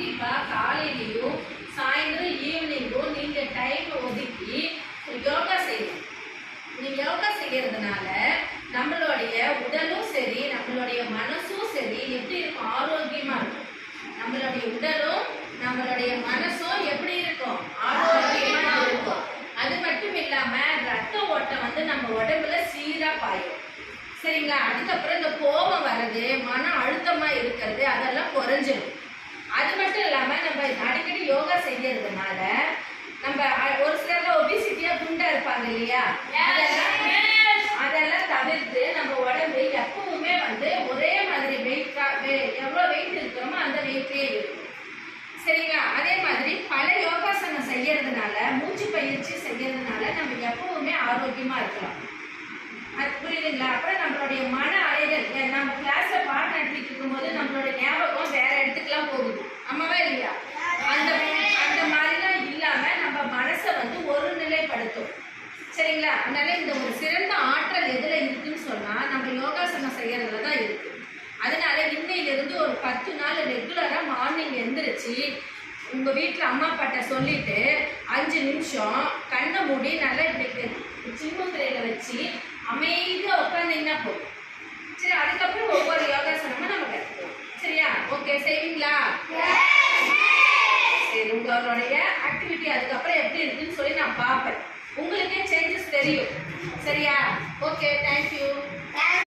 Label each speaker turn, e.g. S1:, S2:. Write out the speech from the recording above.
S1: கண்டிப்பாக காலையிலையும் சாயந்தரம் ஈவினிங்கும் நீங்கள் டைம் ஒதுக்கி யோகா செய்யணும். நீங்கள் யோகா செய்யறதுனால நம்மளுடைய உடலும் சரி நம்மளுடைய மனசும் சரி எப்படி இருக்கும், ஆரோக்கியமாக இருக்கும். நம்மளுடைய உடலும் நம்மளுடைய மனசும் எப்படி இருக்கும், ஆரோக்கியமாக இருக்கும். அது மட்டும் இல்லாமல் ரத்த ஓட்டம் வந்து நம்ம உடம்புல சீராக பாயும். சரிங்களா? அதுக்கப்புறம் இந்த கோபம் வர்றது, மன அழுத்தமாக இருக்கிறது அதெல்லாம் குறைஞ்சிடும். அது மட்டும் இல்லாமல் நம்ம அடிக்கடி யோகா செய்யறதுனால நம்ம ஒரு சிலர் ஒபிசிட்டியாக குண்டா இருப்பாங்க இல்லையா, அதெல்லாம் தவிர்த்து நம்ம உடம்பு எப்பவுமே வந்து ஒரே மாதிரி எவ்வளோ வெயிட் இருக்கிறோமோ அந்த வெயிட்லேயே இருக்கும். சரிங்களா? அதே மாதிரி பல யோகாசனம் செய்யறதுனால மூச்சு பயிற்சி செய்யறதுனால நம்ம எப்பவுமே ஆரோக்கியமாக இருக்கலாம். அது புரியுதுங்களா? அப்புறம் நம்மளுடைய மன அலைகள் நம்ம கிளாஸ்ல பாடம் நடத்திட்டு இருக்கும்போது நம்மளோட ஞாபகம் வேற இடத்துக்குலாம் போகுது, ஆமாவா இல்லையா? அந்த மாதிரிலாம் இல்லாம நம்ம மனசை வந்து ஒரு நிலைப்படுத்தும். சரிங்களா? அதனால இந்த ஒரு சிறந்த ஆற்றல் எதுல இருக்குன்னு சொன்னா நம்ம யோகாசனம் செய்யறதுல தான் இருக்கு. அதனால இன்னையிலிருந்து ஒரு 10 நாள் ரெகுலரா மார்னிங் எந்திரிச்சு உங்க வீட்டில் அம்மா அப்பாட்ட சொல்லிட்டு 5 நிமிஷம் கண்ணை மூடி நல்லா இப்படி சின்ன திரையில வச்சு அமைதியாக உட்காந்தீங்கன்னா போதும். சரி, அதுக்கப்புறம் ஒவ்வொரு யோகாசனமும் நம்ம கற்றுக்கலாம். சரியா? ஓகே, செய்வீங்களா? சரி, உங்களுடைய ஆக்டிவிட்டி அதுக்கப்புறம் எப்படி இருக்குன்னு சொல்லி நான் பார்ப்பேன். உங்களுக்கே சேஞ்சஸ் தெரியும். சரியா? Okay, thank you.